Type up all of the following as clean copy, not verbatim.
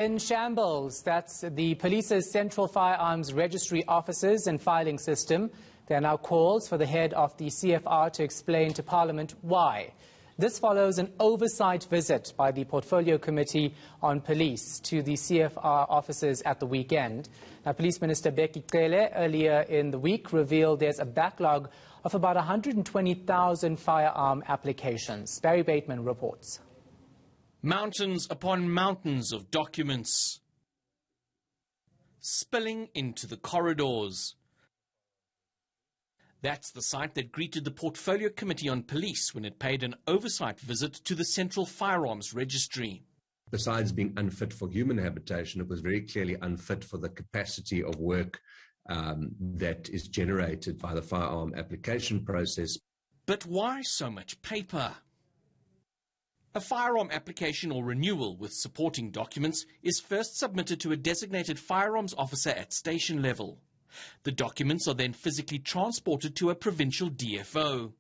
In shambles, that's the police's Central Firearms Registry offices and filing system. There are now calls for the head of the CFR to explain to Parliament why. This follows an oversight visit by the Portfolio Committee on Police to the CFR offices at the weekend. Now, Police Minister Becky Cele earlier in the week revealed there's a backlog of about 120,000 firearm applications. Barry Bateman reports. Mountains upon mountains of documents spilling into the corridors. That's the sight that greeted the Portfolio Committee on Police when it paid an oversight visit to the Central Firearms Registry. Besides being unfit for human habitation, it was very clearly unfit for the capacity of work that is generated by the firearm application process. But why so much paper? A firearm application or renewal with supporting documents is first submitted to a designated firearms officer at station level. The documents are then physically transported to a provincial DFO,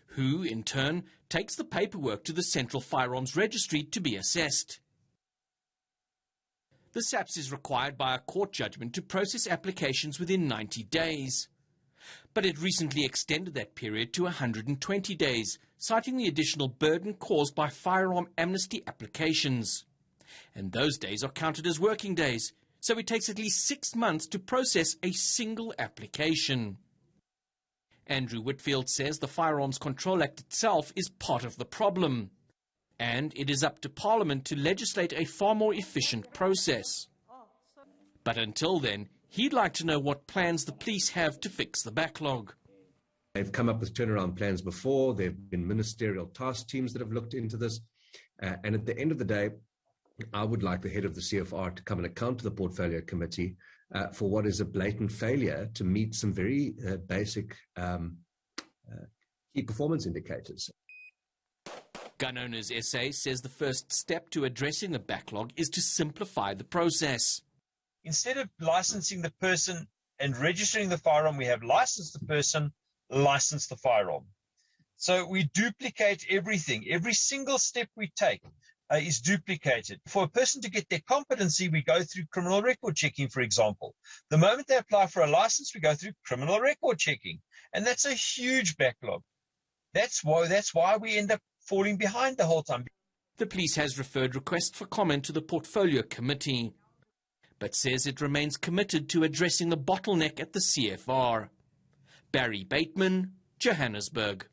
who, in turn, takes the paperwork to the Central Firearms Registry to be assessed. The SAPS is required by a court judgment to process applications within 90 days. But it recently extended that period to 120 days, citing the additional burden caused by firearm amnesty applications. And those days are counted as working days, so it takes at least 6 months to process a single application. Andrew Whitfield says the Firearms Control Act itself is part of the problem, and it is up to Parliament to legislate a far more efficient process. But until then, he'd like to know what plans the police have to fix the backlog. They've come up with turnaround plans before. There have been ministerial task teams that have looked into this. And at the end of the day, I would like the head of the CFR to come and account to the Portfolio Committee for what is a blatant failure to meet some very basic key performance indicators. Gun Owners SA says the first step to addressing the backlog is to simplify the process. Instead of licensing the person and registering the firearm, we have licensed the person, license the firearm. So we duplicate everything. Every single step we take is duplicated. For a person to get their competency, we go through criminal record checking, for example. The moment they apply for a license, we go through criminal record checking. And that's a huge backlog. That's why we end up falling behind the whole time. The police has referred requests for comment to the Portfolio Committee, but says it remains committed to addressing the bottleneck at the CFR. Barry Bateman, Johannesburg.